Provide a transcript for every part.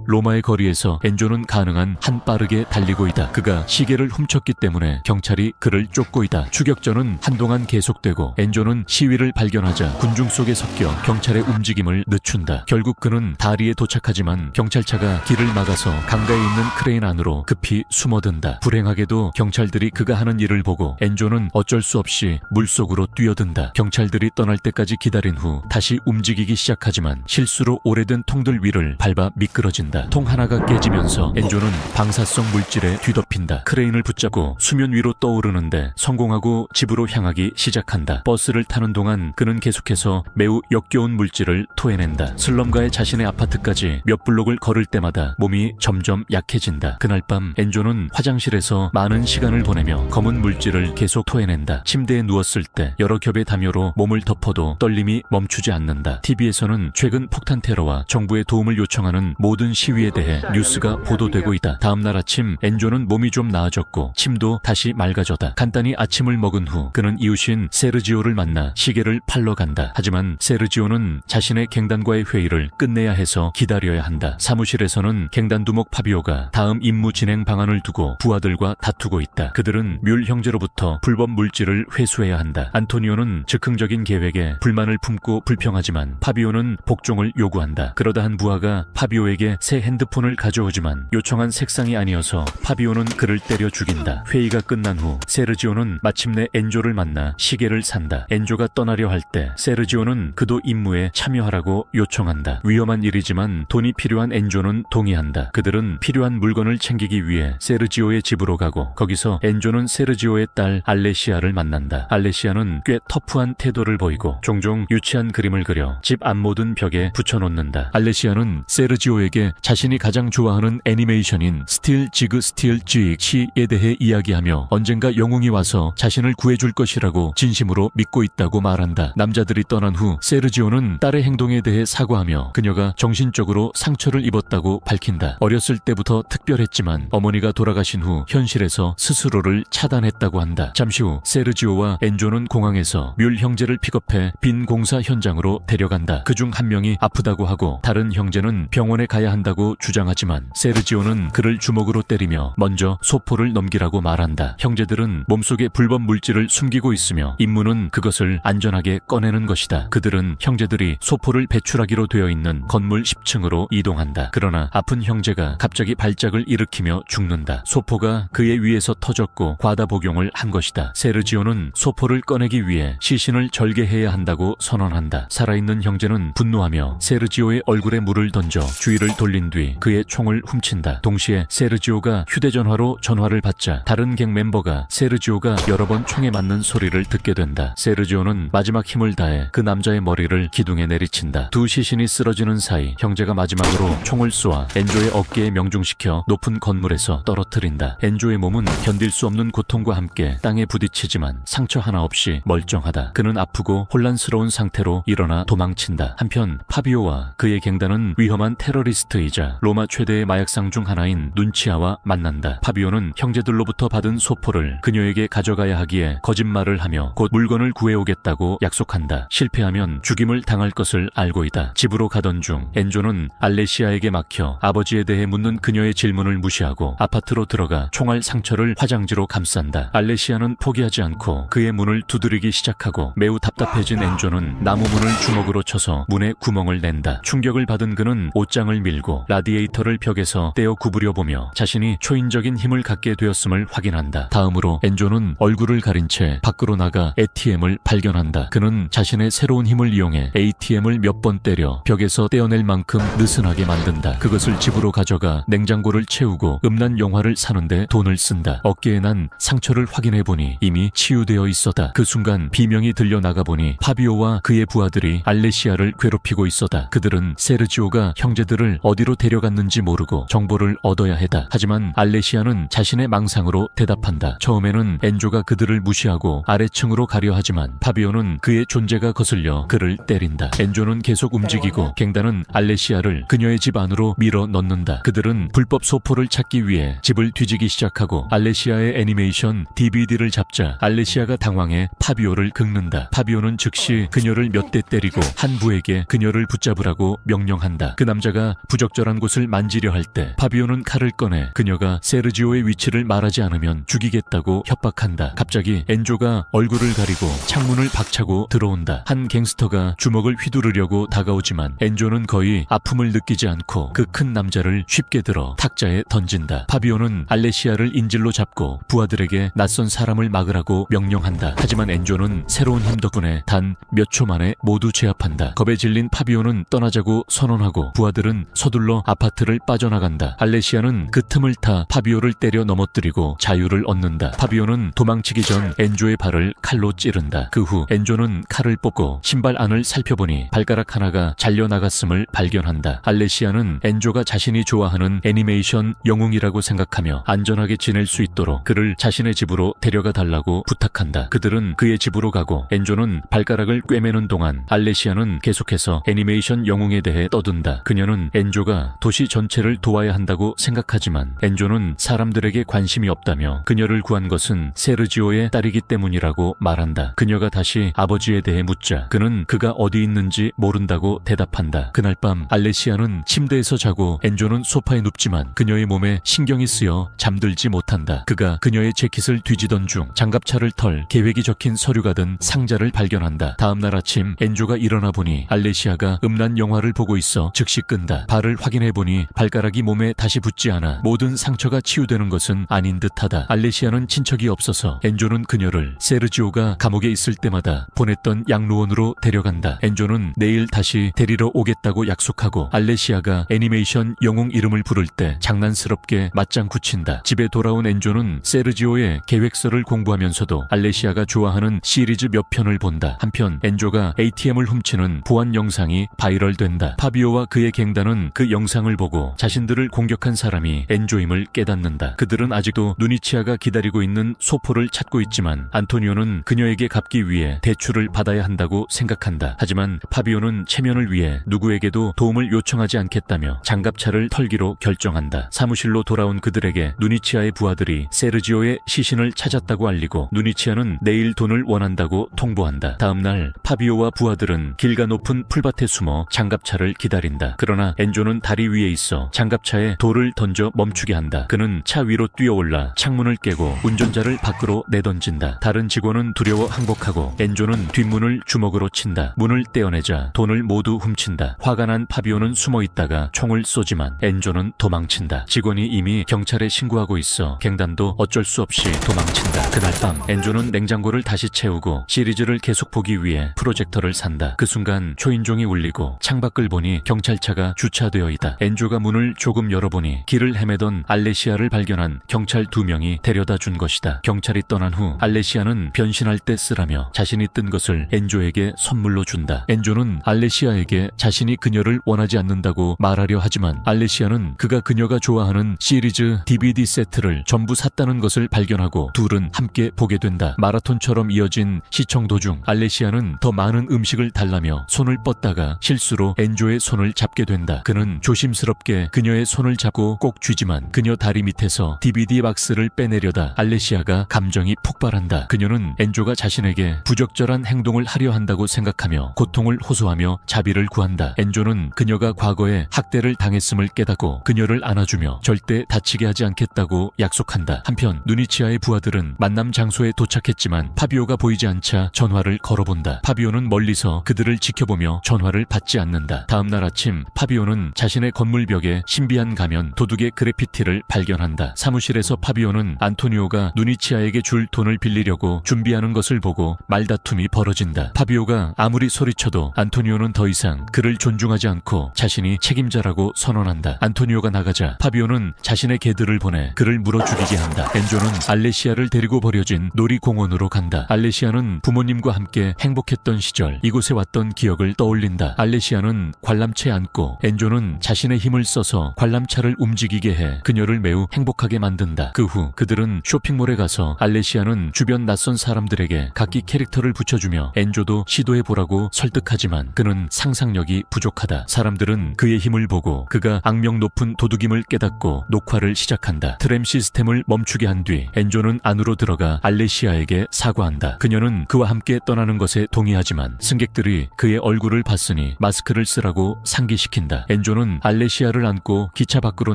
로마의 거리에서 엔조는 가능한 한 빠르게 달리고 있다. 그가 시계를 훔쳤기 때문에 경찰이 그를 쫓고 있다. 추격전은 한동안 계속되고 엔조는 시위를 발견하자 군중 속에 섞여 경찰의 움직임을 늦춘다. 결국 그는 다리에 도착하지만 경찰차가 길을 막아서 강가에 있는 크레인 안으로 급히 숨어든다. 불행하게도 경찰들이 그가 하는 일을 보고 엔조는 어쩔 수 없이 물속으로 뛰어든다. 경찰들이 떠날 때까지 기다린 후 다시 움직이기 시작하지만 실수로 오래된 통들 위를 밟아 미끄러진다. 통 하나가 깨지면서 엔조는 방사성 물질에 뒤덮인다. 크레인을 붙잡고 수면 위로 떠오르는데 성공하고 집으로 향하기 시작한다. 버스를 타는 동안 그는 계속해서 매우 역겨운 물질을 토해낸다. 슬럼가의 자신의 아파트까지 몇 블록을 걸을 때마다 몸이 점점 약해진다. 그날 밤 엔조는 화장실에서 많은 시간을 보내며 검은 물질을 계속 토해낸다. 침대에 누웠을 때 여러 겹의 담요로 몸을 덮어도 떨림이 멈추지 않는다. TV에서는 최근 폭탄 테러와 정부의 도움을 요청하는 모든 시위에 대해 뉴스가 보도되고 있다. 다음날 아침 엔조는 몸이 좀 나아졌고 침도 다시 맑아졌다. 간단히 아침을 먹은 후 그는 이웃인 세르지오를 만나 시계를 팔러 간다. 하지만 세르지오는 자신의 갱단과의 회의를 끝내야 해서 기다려야 한다. 사무실에서는 갱단 두목 파비오가 다음 임무 진행 방안을 두고 부하들과 다투고 있다. 그들은 뮬 형제로부터 불법 물질을 회수해야 한다. 안토니오는 즉흥적인 계획에 불만을 품고 불평하지만 파비오는 복종을 요구한다. 그러다 한 부하가 파비오에게 새 핸드폰을 가져오지만 요청한 색상이 아니어서 파비오는 그를 때려 죽인다. 회의가 끝난 후 세르지오는 마침내 엔조를 만나 시계를 산다. 엔조가 떠나려 할 때 세르지오는 그도 임무에 참여하라고 요청한다. 위험한 일이지만 돈이 필요한 엔조는 동의한다. 그들은 필요한 물건을 챙기기 위해 세르지오의 집으로 가고 거기서 엔조는 세르지오의 딸 알레시아를 만난다. 알레시아는 꽤 터프한 태도를 보이고 종종 유치한 그림을 그려 집 앞모든 벽에 붙여놓는다. 알레시아는 세르지오에게 자신이 가장 좋아하는 애니메이션인 스틸 지그 스틸 쥐익시에 대해 이야기하며 언젠가 영웅이 와서 자신을 구해줄 것이라고 진심으로 믿고 있다고 말한다. 남자들이 떠난 후 세르지오는 딸의 행동에 대해 사과하며 그녀가 정신적으로 상처를 입었다고 밝힌다. 어렸을 때부터 특별했지만 어머니가 돌아가신 후 현실에서 스스로를 차단했다고 한다. 잠시 후 세르지오와 엔조는 공항에서 뮬 형제를 픽업해 빈 공사 현장으로 데려간다. 그중 한 명이 아프다고 하고 다른 형제는 병원에 가야 한다고 주장하지만 세르지오는 그를 주먹으로 때리며 먼저 소포를 넘기라고 말한다. 형제들은 몸속에 불법 물질을 숨기고 있으며 임무는 그것을 안전하게 꺼내는 것이다. 그들은 형제들이 소포를 배출하기로 되어 있는 건물 10층으로 이동한다. 그러나 아픈 형제가 갑자기 발작을 일으키며 죽는다. 소포가 그의 위에서 터졌고 과다 복용을 한 것이다. 세르지오는 소포를 꺼내기 위해 시신을 절개해야 한다고 선언한다. 살아있는 형제는 분노하며 세르지오의 얼굴에 물을 던져 주위를 돌린 뒤 그의 총을 훔친다. 동시에 세르지오가 휴대전화로 전화를 받자 다른 갱 멤버가 세르지오가 여러 번 총에 맞는 소리를 듣게 된다. 세르지오는 마지막 힘을 다해 그 남자의 머리를 기둥에 내리친다. 두 시신이 쓰러지는 사이 형제가 마지막으로 총을 쏘아 엔조의 어깨에 명중시켜 높은 건물에서 떨어뜨린다. 엔조의 몸은 견딜 수 없는 고통과 함께 땅에 부딪히지만 상처 하나 없이 멀쩡하다. 그는 아프고 혼란스러운 상태로 일어나 도망친다. 한편 파비오와 그의 갱단은 위험한 테러리스트이자 로마 최대의 마약상 중 하나인 눈치아와 만난다. 파비오는 형제들로부터 받은 소포를 그녀에게 가져가야 하기에 거짓말을 하며 곧 물건을 구해오겠다고 약속한다. 실패하면 죽임을 당할 것을 알고 있다. 집으로 가던 중 엔조는 알레시아에게 막혀 아버지에 대해 묻는 그녀의 질문을 무시하고 아파트로 들어가 총알 상처를 화장지로 감싼다. 알레시아는 포기하지 않고 그의 문을 두드리기 시작하고 매우 답답해진 엔조는 나무 문을 주먹으로 쳐서 문에 구멍을 낸다. 충격을 받은 그는 옷장을 밀고 라디에이터를 벽에서 떼어 구부려 보며 자신이 초인적인 힘을 갖게 되었음을 확인한다. 다음으로 엔조는 얼굴을 가린 채 밖으로 나가 ATM을 발견한다. 그는 자신의 새로운 힘을 이용해 ATM을 몇 번 때려 벽에서 떼어낼 만큼 느슨하게 만든다. 그것을 집으로 가져가 냉장고를 채우고 음란 영화를 사는데 돈을 쓴다. 어깨에 난 상처를 확인해보니 이미 치유되어 있었다. 그 순간 비명이 들려 나가보니 파비오와 그의 부하들이 알레시아를 괴롭히고 있었다. 그들은 세르지오가 형제들을 어디로 데려갔는지 모르고 정보를 얻어야 했다. 하지만 알레시아는 자신의 망상으로 대답한다. 처음에는 엔조가 그들을 무시하고 아래층으로 가려 하지만 파비오는 그의 존재가 거슬려 그를 때린다. 엔조는 계속 움직이고 갱단은 알레시아를 그녀의 집 안으로 밀어 넣는다. 그들은 불법 소포를 찾기 위해 집을 뒤지기 시작하고 알레시아의 애니메이션 DVD를 잡자 알레시아가 당황해 파비오를 긁는다. 파비오는 즉시 그녀를 몇 대 때리고 한 부에게 그녀를 붙잡으라고 명령한다. 그 남자가 부적절 부적절한 곳을 만지려 할 때 파비오는 칼을 꺼내 그녀가 세르지오의 위치를 말하지 않으면 죽이겠다고 협박한다. 갑자기 엔조가 얼굴을 가리고 창문을 박차고 들어온다. 한 갱스터가 주먹을 휘두르려고 다가오지만 엔조는 거의 아픔을 느끼지 않고 그 큰 남자를 쉽게 들어 탁자에 던진다. 파비오는 알레시아를 인질로 잡고 부하들에게 낯선 사람을 막으라고 명령한다. 하지만 엔조는 새로운 힘 덕분에 단 몇 초 만에 모두 제압한다. 겁에 질린 파비오는 떠나자고 선언하고 부하들은 서둘러 아파트를 빠져나간다. 알레시아는 그 틈을 타 파비오를 때려 넘어뜨리고 자유를 얻는다. 파비오는 도망치기 전 엔조의 발을 칼로 찌른다. 그 후 엔조는 칼을 뽑고 신발 안을 살펴보니 발가락 하나가 잘려나갔음을 발견한다. 알레시아는 엔조가 자신이 좋아하는 애니메이션 영웅이라고 생각하며 안전하게 지낼 수 있도록 그를 자신의 집으로 데려가 달라고 부탁한다. 그들은 그의 집으로 가고 엔조는 발가락을 꿰매는 동안 알레시아는 계속해서 애니메이션 영웅에 대해 떠든다. 그녀는 엔조가 도시 전체를 도와야 한다고 생각하지만 엔조는 사람들에게 관심이 없다며 그녀를 구한 것은 세르지오의 딸이기 때문이라고 말한다. 그녀가 다시 아버지에 대해 묻자 그는 그가 어디 있는지 모른다고 대답한다. 그날 밤 알레시아는 침대에서 자고 엔조는 소파에 눕지만 그녀의 몸에 신경이 쓰여 잠들지 못한다. 그가 그녀의 재킷을 뒤지던 중 장갑차를 털 계획이 적힌 서류가 든 상자를 발견한다. 다음날 아침 엔조가 일어나 보니 알레시아가 음란 영화를 보고 있어 즉시 끈다. 발을 확인해보니 발가락이 몸에 다시 붙지 않아 모든 상처가 치유되는 것은 아닌 듯하다. 알레시아는 친척이 없어서 엔조는 그녀를 세르지오가 감옥에 있을 때마다 보냈던 양로원으로 데려간다. 엔조는 내일 다시 데리러 오겠다고 약속하고 알레시아가 애니메이션 영웅 이름을 부를 때 장난스럽게 맞장 굳힌다. 집에 돌아온 엔조는 세르지오의 계획서를 공부하면서도 알레시아가 좋아하는 시리즈 몇 편을 본다. 한편 엔조가 ATM을 훔치는 보안 영상이 바이럴된다. 파비오와 그의 갱단은 그 영상을 보고 자신들을 공격한 사람이 엔조임을 깨닫는다. 그들은 아직도 누니치아가 기다리고 있는 소포를 찾고 있지만 안토니오는 그녀에게 갚기 위해 대출을 받아야 한다고 생각한다. 하지만 파비오는 체면을 위해 누구에게도 도움을 요청하지 않겠다며 장갑차를 털기로 결정한다. 사무실로 돌아온 그들에게 누니치아의 부하들이 세르지오의 시신을 찾았다고 알리고 누니치아는 내일 돈을 원한다고 통보한다. 다음날 파비오와 부하들은 길가 높은 풀밭에 숨어 장갑차를 기다린다. 그러나 엔조는 다리 위에 있어 장갑차에 돌을 던져 멈추게 한다. 그는 차 위로 뛰어올라 창문을 깨고 운전자를 밖으로 내던진다. 다른 직원은 두려워 항복하고 엔조는 뒷문을 주먹으로 친다. 문을 떼어내자 돈을 모두 훔친다. 화가 난 파비오는 숨어 있다가 총을 쏘지만 엔조는 도망친다. 직원이 이미 경찰에 신고하고 있어 갱단도 어쩔 수 없이 도망친다. 그날 밤 엔조는 냉장고를 다시 채우고 시리즈를 계속 보기 위해 프로젝터를 산다. 그 순간 초인종이 울리고 창밖을 보니 경찰차가 주차되어 있다. 엔조가 문을 조금 열어보니 길을 헤매던 알레시아를 발견한 경찰 2명이 데려다 준 것이다. 경찰이 떠난 후 알레시아는 변신할 때 쓰라며 자신이 뜬 것을 엔조에게 선물로 준다. 엔조는 알레시아에게 자신이 그녀를 원하지 않는다고 말하려 하지만 알레시아는 그가 그녀가 좋아하는 시리즈 DVD 세트를 전부 샀다는 것을 발견하고 둘은 함께 보게 된다. 마라톤처럼 이어진 시청 도중 알레시아는 더 많은 음식을 달라며 손을 뻗다가 실수로 엔조의 손을 잡게 된다. 그는 조심스럽게 그녀의 손을 잡고 꼭 쥐지만 그녀 다리 밑에서 DVD 박스를 빼내려다 알레시아가 감정이 폭발한다. 그녀는 엔조가 자신에게 부적절한 행동을 하려 한다고 생각하며 고통을 호소하며 자비를 구한다. 엔조는 그녀가 과거에 학대를 당했음을 깨닫고 그녀를 안아주며 절대 다치게 하지 않겠다고 약속한다. 한편 누니치아의 부하들은 만남 장소에 도착했지만 파비오가 보이지 않자 전화를 걸어본다. 파비오는 멀리서 그들을 지켜보며 전화를 받지 않는다. 다음날 아침 파비오는 자신의 건물 벽에 신비한 가면 도둑의 그래피티를 발견한다. 사무실에서 파비오는 안토니오가 누니치아에게 줄 돈을 빌리려고 준비하는 것을 보고 말다툼이 벌어진다. 파비오가 아무리 소리쳐도 안토니오는 더 이상 그를 존중하지 않고 자신이 책임자라고 선언한다. 안토니오가 나가자 파비오는 자신의 개들을 보내 그를 물어 죽이게 한다. 엔조는 알레시아를 데리고 버려진 놀이공원으로 간다. 알레시아는 부모님과 함께 행복했던 시절 이곳에 왔던 기억을 떠올린다. 알레시아는 관람차에 앉고 엔조는 자신의 힘을 써서 관람차를 움직이게 해 그녀를 매우 행복하게 만든다. 그 후 그들은 쇼핑몰에 가서 알레시아는 주변 낯선 사람들에게 각기 캐릭터를 붙여주며 엔조도 시도해보라고 설득하지만 그는 상상력이 부족하다. 사람들은 그의 힘을 보고 그가 악명 높은 도둑임을 깨닫고 녹화를 시작한다. 트램 시스템을 멈추게 한 뒤 엔조는 안으로 들어가 알레시아에게 사과한다. 그녀는 그와 함께 떠나는 것에 동의하지만 승객들이 그의 얼굴을 봤으니 마스크를 쓰라고 상기시킨다. 엔조는 엔조는 알레시아를 안고 기차 밖으로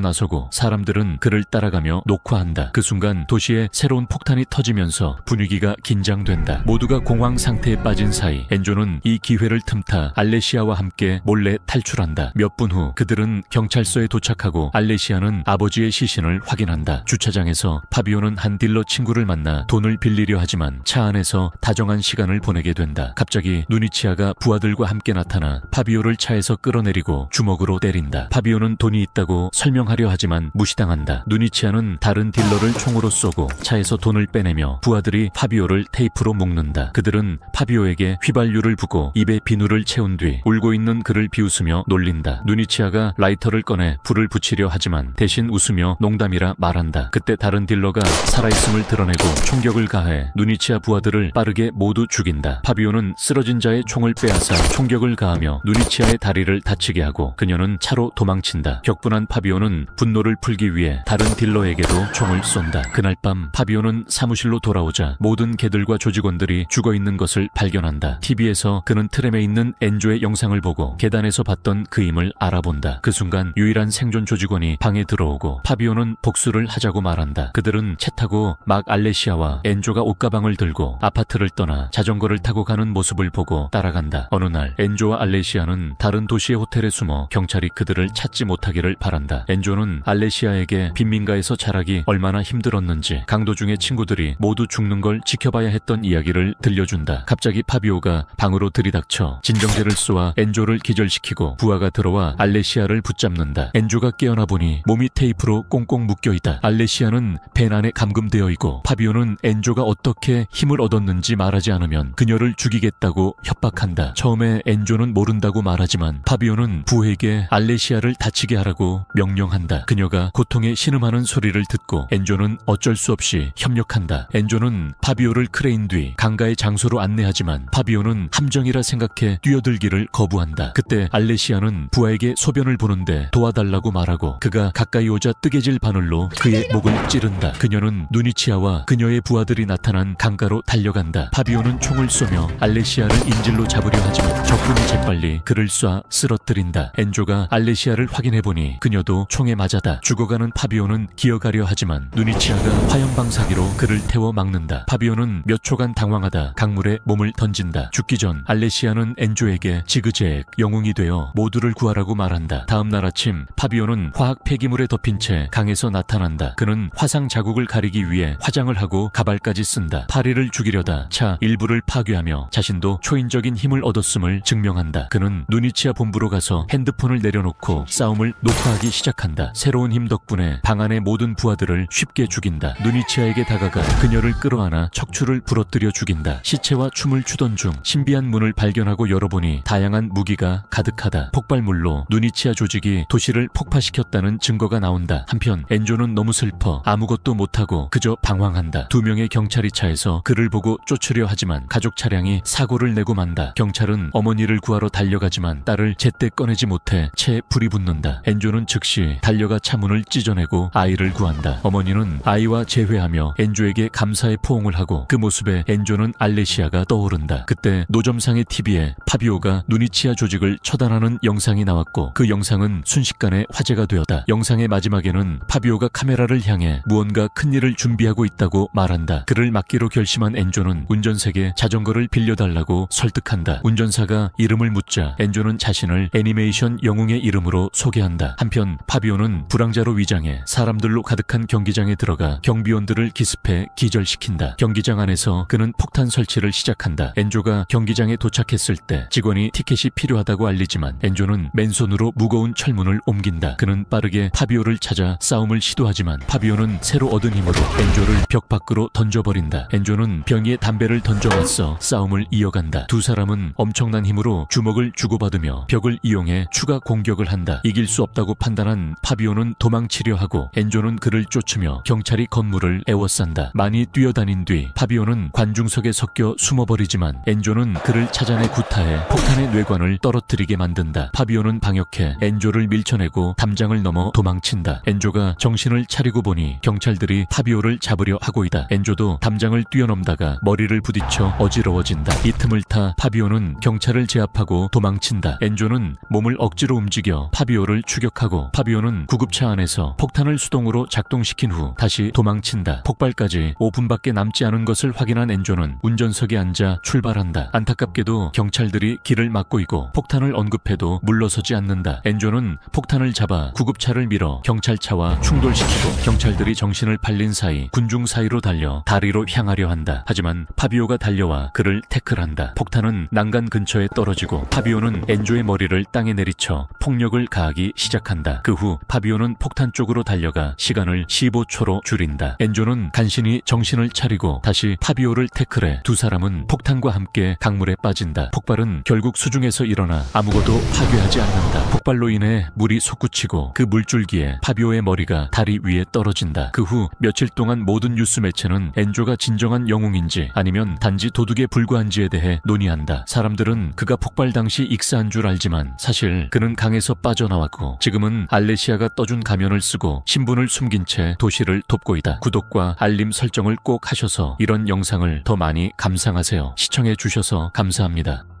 나서고 사람들은 그를 따라가며 녹화한다. 그 순간 도시에 새로운 폭탄이 터지면서 분위기가 긴장된다. 모두가 공황 상태에 빠진 사이 엔조는 이 기회를 틈타 알레시아와 함께 몰래 탈출한다. 몇 분 후 그들은 경찰서에 도착하고 알레시아는 아버지의 시신을 확인한다. 주차장에서 파비오는 한 딜러 친구를 만나 돈을 빌리려 하지만 차 안에서 다정한 시간을 보내게 된다. 갑자기 누니치아가 부하들과 함께 나타나 파비오를 차에서 끌어내리고 주먹으로 때린다. 파비오는 돈이 있다고 설명하려 하지만 무시당한다. 누니치아는 다른 딜러를 총으로 쏘고 차에서 돈을 빼내며 부하들이 파비오를 테이프로 묶는다. 그들은 파비오에게 휘발유를 부고 입에 비누를 채운 뒤 울고 있는 그를 비웃으며 놀린다. 누니치아가 라이터를 꺼내 불을 붙이려 하지만 대신 웃으며 농담이라 말한다. 그때 다른 딜러가 살아있음을 드러내고 총격을 가해 누니치아 부하들을 빠르게 모두 죽인다. 파비오는 쓰러진 자의 총을 빼앗아 총격을 가하며 누니치아의 다리를 다치게 하고 그녀는 차로 도망친다. 격분한 파비오는 분노를 풀기 위해 다른 딜러에게도 총을 쏜다. 그날 밤 파비오는 사무실로 돌아오자 모든 개들과 조직원들이 죽어있는 것을 발견한다. TV에서 그는 트램에 있는 엔조의 영상을 보고 계단에서 봤던 그임을 알아본다. 그 순간 유일한 생존 조직원이 방에 들어오고 파비오는 복수를 하자고 말한다. 그들은 차 타고 막 알레시아와 엔조가 옷가방을 들고 아파트를 떠나 자전거를 타고 가는 모습을 보고 따라간다. 어느 날 엔조와 알레시아는 다른 도시의 호텔에 숨어 경찰이 그들을 찾지 못하기를 바란다. 엔조는 알레시아에게 빈민가에서 자라기 얼마나 힘들었는지 강도 중의 친구들이 모두 죽는 걸 지켜봐야 했던 이야기를 들려준다. 갑자기 파비오가 방으로 들이닥쳐 진정제를 쏘아 엔조를 기절시키고 부하가 들어와 알레시아를 붙잡는다. 엔조가 깨어나 보니 몸이 테이프로 꽁꽁 묶여있다. 알레시아는 벤 안에 감금되어 있고 파비오는 엔조가 어떻게 힘을 얻었는지 말하지 않으면 그녀를 죽이겠다고 협박한다. 처음에 엔조는 모른다고 말하지만 파비오는 부에게 알레시아를 다치게 하라고 명령한다. 그녀가 고통에 신음하는 소리를 듣고 엔조는 어쩔 수 없이 협력한다. 엔조는 파비오를 크레인 뒤 강가의 장소로 안내하지만 파비오는 함정이라 생각해 뛰어들기를 거부한다. 그때 알레시아는 부하에게 소변을 보는데 도와달라고 말하고 그가 가까이 오자 뜨개질 바늘로 그의 목을 찌른다. 그녀는 누니치아와 그녀의 부하들이 나타난 강가로 달려간다. 파비오는 총을 쏘며 알레시아를 인질로 잡으려 하지만 적군이 재빨리 그를 쏴 쓰러뜨린다. 엔조가 알레시아를 확인해보니 그녀도 총에 맞아다. 죽어가는 파비오는 기어가려 하지만 누니치아가 화염방사기로 그를 태워 막는다. 파비오는 몇 초간 당황하다 강물에 몸을 던진다. 죽기 전 알레시아는 엔조에게 지그재ግ 영웅이 되어 모두를 구하라고 말한다. 다음날 아침 파비오는 화학 폐기물에 덮인 채 강에서 나타난다. 그는 화상 자국을 가리기 위해 화장을 하고 가발까지 쓴다. 파리를 죽이려다 차 일부를 파괴하며 자신도 초인적인 힘을 얻었음을 증명한다. 그는 누니치아 본부로 가서 핸드폰을 내려놓고 싸움을 녹화하기 시작한다. 새로운 힘 덕분에 방 안의 모든 부하들을 쉽게 죽인다. 누니치아에게 다가가 그녀를 끌어안아 척추를 부러뜨려 죽인다. 시체와 춤을 추던 중 신비한 문을 발견하고 열어보니 다양한 무기가 가득하다. 폭발물로 누니치아 조직이 도시를 폭파시켰다는 증거가 나온다. 한편 엔조는 너무 슬퍼 아무것도 못하고 그저 방황한다. 2명의 경찰이 차에서 그를 보고 쫓으려 하지만 가족 차량이 사고를 내고 만다. 경찰은 어머니를 구하러 달려가지만 딸을 제때 꺼내지 못해 채에 불이 붙는다. 엔조는 즉시 달려가 차 문을 찢어내고 아이를 구한다. 어머니는 아이와 재회하며 엔조에게 감사의 포옹을 하고 그 모습에 엔조는 알레시아가 떠오른다. 그때 노점상의 TV에 파비오가 누니치아 조직을 처단하는 영상이 나왔고 그 영상은 순식간에 화제가 되었다. 영상의 마지막에는 파비오가 카메라를 향해 무언가 큰일을 준비하고 있다고 말한다. 그를 막기로 결심한 엔조는 운전석에 자전거를 빌려달라고 설득한다. 운전사가 이름을 묻자 엔조는 자신을 애니메이션 영웅의 이름으로 소개한다. 한편 파비오는 불황자로 위장해 사람들로 가득한 경기장에 들어가 경비원들을 기습해 기절시킨다. 경기장 안에서 그는 폭탄 설치를 시작한다. 엔조가 경기장에 도착했을 때 직원이 티켓이 필요하다고 알리지만 엔조는 맨손으로 무거운 철문을 옮긴다. 그는 빠르게 파비오를 찾아 싸움을 시도하지만 파비오는 새로 얻은 힘으로 엔조를 벽 밖으로 던져버린다. 엔조는 병이에 담배를 던져 맞서 싸움을 이어간다. 두 사람은 엄청난 힘으로 주먹을 주고받으며 벽을 이용해 추가 공격을 한다. 이길 수 없다고 판단한 파비오는 도망치려 하고 엔조는 그를 쫓으며 경찰이 건물을 에워싼다. 많이 뛰어다닌 뒤 파비오는 관중석에 섞여 숨어버리지만 엔조는 그를 찾아내 구타해 폭탄의 뇌관을 떨어뜨리게 만든다. 파비오는 방역해 엔조를 밀쳐내고 담장을 넘어 도망친다. 엔조가 정신을 차리고 보니 경찰들이 파비오를 잡으려 하고 있다. 엔조도 담장을 뛰어넘다가 머리를 부딪혀 어지러워진다. 이 틈을 타 파비오는 경찰을 제압하고 도망친다. 엔조는 몸을 억지로 움직여 움직여 파비오를 추격하고 파비오는 구급차 안에서 폭탄을 수동으로 작동시킨 후 다시 도망친다. 폭발까지 5분밖에 남지 않은 것을 확인한 엔조는 운전석에 앉아 출발한다. 안타깝게도 경찰들이 길을 막고 있고 폭탄을 언급해도 물러서지 않는다. 엔조는 폭탄을 잡아 구급차를 밀어 경찰차와 충돌시키고 경찰들이 정신을 팔린 사이 군중 사이로 달려 다리로 향하려 한다. 하지만 파비오가 달려와 그를 태클한다. 폭탄은 난간 근처에 떨어지고 파비오는 엔조의 머리를 땅에 내리쳐 폭력을 가하기 시작한다. 그 후 파비오는 폭탄 쪽으로 달려가 시간을 15초로 줄인다. 엔조는 간신히 정신을 차리고 다시 파비오를 태클해 두 사람은 폭탄과 함께 강물에 빠진다. 폭발은 결국 수중에서 일어나 아무것도 파괴하지 않는다. 폭발로 인해 물이 솟구치고 그 물줄기에 파비오의 머리가 다리 위에 떨어진다. 그 후 며칠 동안 모든 뉴스 매체는 엔조가 진정한 영웅인지 아니면 단지 도둑에 불과한지에 대해 논의한다. 사람들은 그가 폭발 당시 익사한 줄 알지만 사실 그는 강에서 빠져나왔고 지금은 알레시아가 떠준 가면을 쓰고 신분을 숨긴 채 도시를 돕고 있다. 구독과 알림 설정을 꼭 하셔서 이런 영상을 더 많이 감상하세요. 시청해 주셔서 감사합니다.